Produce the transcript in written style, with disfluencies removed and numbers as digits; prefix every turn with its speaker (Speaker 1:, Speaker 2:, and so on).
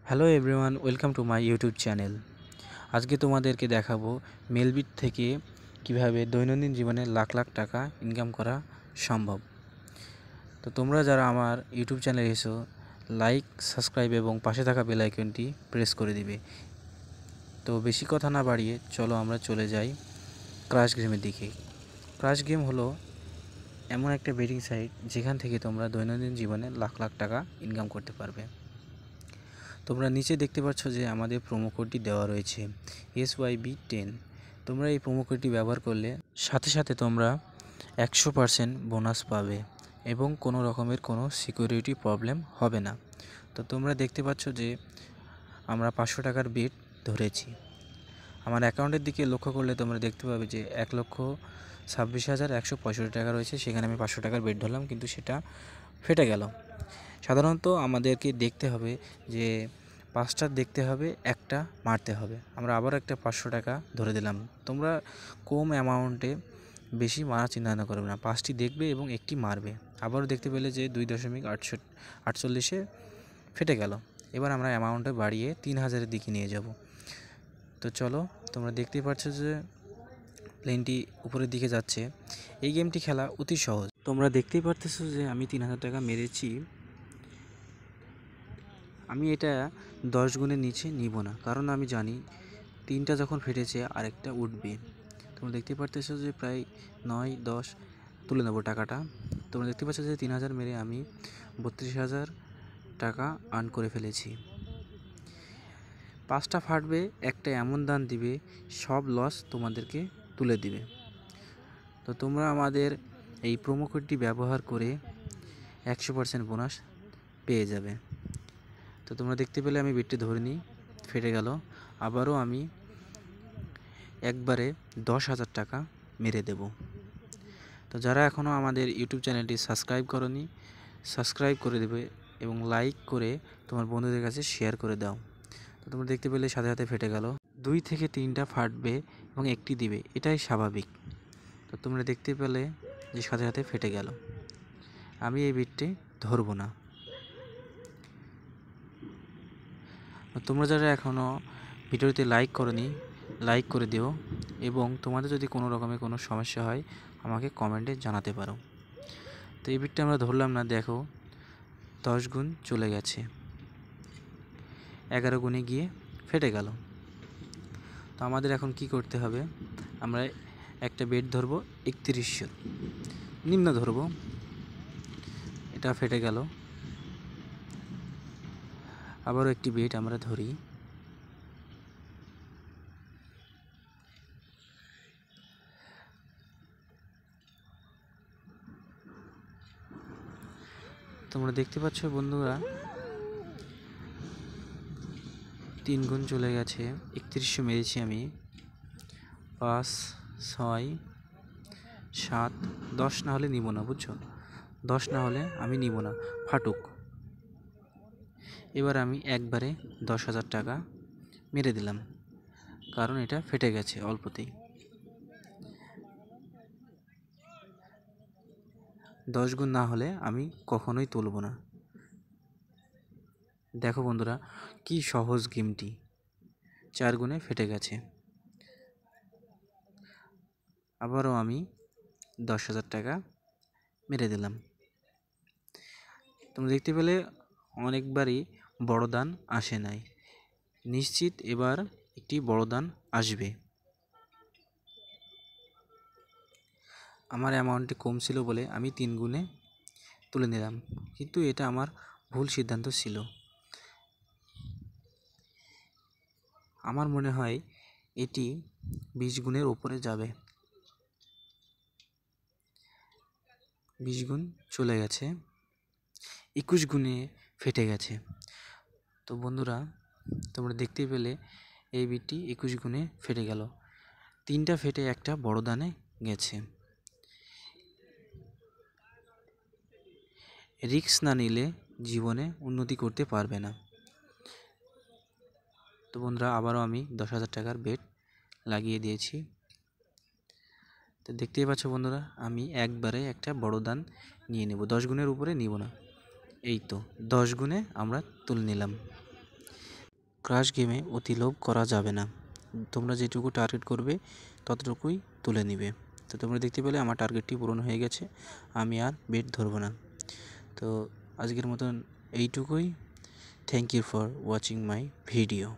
Speaker 1: Hello everyone, welcome to my YouTube channel. আজকে তোমাদেরকে দেখাবো মেলবিট থেকে কিভাবে দৈনন্দিন জীবনে লাখ লাখ টাকা ইনকাম করা সম্ভব। তো তোমরা যারা আমার ইউটিউব চ্যানেলে এসো, লাইক, সাবস্ক্রাইব এবং পাশে থাকা বেল আইকনটি প্রেস করে দিবে। তো বেশি কথা না বাড়িয়ে চলো আমরা চলে যাই ক্রাশ গেমের দিকে। ক্রাশ গেম হলো এমন একটা বেটিং সাইট যেখান থেকে তোমরা দৈনন্দিন জীবনে লাখ লাখ টাকা ইনকাম করতে পারবে। তোমরা নিচে দেখতে পাচ্ছ যে আমাদের প্রোমো কোডটি দেওয়া রয়েছে SYB10। তোমরা এই প্রোমো কোডটি ব্যবহার করলে সাথে সাথে তোমরা 100% বোনাস পাবে এবং কোনো রকমের কোনো সিকিউরিটি প্রবলেম হবে না। তো তোমরা দেখতে পাচ্ছ যে আমরা 500 টাকার বেট ধরেছি। আমার অ্যাকাউন্টের দিকে লক্ষ্য করলে তোমরা দেখতে পাবে যে 1,26,165 টাকা রয়েছে। সেখানে আমি 500 টাকার বেট ধরলাম, কিন্তু সেটা ফেটে গেল। সাধারণত আমাদেরকে দেখতে হবে যে 5টা দেখতে হবে, একটা মারতে হবে। আমরা আবার একটা 500 টাকা ধরে দিলাম। তোমরা কম অ্যামাউন্টে বেশি মারা চিন্তা ভাবনা করবে না, 5টি দেখবে এবং একটি মারবে। আবারও দেখতে পেলে যে 2.48 ফেটে গেল। এবার আমরা অ্যামাউন্টে বাড়িয়ে 3,000-এর দিকে নিয়ে যাব। তো চলো, তোমরা দেখতেই পাচ্ছ যে প্লেনটি উপরের দিকে যাচ্ছে। এই গেমটি খেলা অতি সহজ। তোমরা দেখতেই পারতেছো যে আমি 3,000 টাকা মেরেছি। আমি এটা 10 গুণের নিচে নিব না, কারণ আমি জানি 3টা যখন ফেটেছে আরেকটা উঠবে। তোমরা দেখতে পারতেছো যে প্রায় 9-10 তুলে নেবো টাকাটা। তোমরা দেখতে পাচ্ছ যে 3,000 মেরে আমি 32,000 টাকা আর্ন করে ফেলেছি। 5টা ফাটবে, একটা এমন দান দিবে, সব লস তোমাদেরকে তুলে দিবে। তো তোমরা আমাদের এই প্রোমো কোডটি ব্যবহার করে 100% বোনাস পেয়ে যাবে। তো তোমরা দেখতে পেলে আমি বেটটি ধরে নিই, ফেটে গেল। আবারও আমি একবারে 10,000 টাকা মেরে দেব। তো যারা এখনও আমাদের ইউটিউব চ্যানেলটি সাবস্ক্রাইব করনি, সাবস্ক্রাইব করে দেবে এবং লাইক করে তোমার বন্ধুদের কাছে শেয়ার করে দাও। তো তোমরা দেখতে পেলে সাথে সাথে ফেটে গেল। 2 থেকে 3টা ফাটবে এবং একটি দিবে, এটাই স্বাভাবিক। তো তোমরা দেখতে পেলে যে সাথে সাথে ফেটে গেল। আমি এই বেটটি ধরবো না। তোমরা যারা এখনও ভিডিওতে লাইক করনি, লাইক করে দিও এবং তোমাদের যদি কোনো রকমের কোনো সমস্যা হয় আমাকে কমেন্টে জানাতে পারো। তো এই বিটটা আমরা ধরলাম না, দেখো 10 গুণ চলে গেছে, 11 গুণে গিয়ে ফেটে গেল। তো আমাদের এখন কি করতে হবে, আমরা একটা বেট ধরবো 3100, নিম্ন ধরবো। এটা ফেটে গেল। আবারও একটি বেট আমরা ধরি। তোমরা দেখতে পাচ্ছ বন্ধুরা 3 গুণ চলে গেছে, 3100 মেরেছি আমি। 5, 6, 7, 10 না হলে নিব না, বুঝছো? 10 না হলে আমি নিব না, ফাটুক। এবার আমি একবারে 10,000 টাকা মেরে দিলাম, কারণ এটা ফেটে গেছে অল্পতেই। 10 গুণ না হলে আমি কখনোই তুলব না। দেখো বন্ধুরা কি সহজ গেমটি, 4 গুণে ফেটে গেছে। আবারও আমি 10,000 টাকা মেরে দিলাম। তোমরা দেখতে পেলে অনেকবারই বড় দান আসে নাই, নিশ্চিত এবার একটি বড় দান আসবে। আমার অ্যামাউন্টটি কম ছিল বলে আমি 3 গুণে তুলে নিলাম, কিন্তু এটা আমার ভুল সিদ্ধান্ত ছিল। আমার মনে হয় এটি 20 গুণের ওপরে যাবে। 20 গুণ চলে গেছে, 21 গুণে ফেটে গেছে। তো বন্ধুরা তোমরা দেখতে পেলে এই বিটটি 21 গুণে ফেটে গেল। 3টা ফেটে একটা বড় দানে গেছে। রিস্ক না নিলে জীবনে উন্নতি করতে পারবে না। তো বন্ধুরা আবারও আমি 10,000 টাকার বেট লাগিয়ে দিয়েছি। তো দেখতেই পাচ্ছ বন্ধুরা আমি একবারে একটা বড় দান নিয়ে নেব, 10 গুণের উপরে নিব না। এই তো 10 গুণে আমরা তুলে নিলাম। ক্রাশ গেমে অতি লোভ করা যাবে না। তোমরা যেটুকু টার্গেট করবে ততটুকুই তুলে নিবে। তো তোমরা দেখতে পেলে আমার টার্গেটটি পূরণ হয়ে গেছে, আমি আর বেট ধরবো না। তো আজকের মতন এইটুকুই। Thank you for watching my video.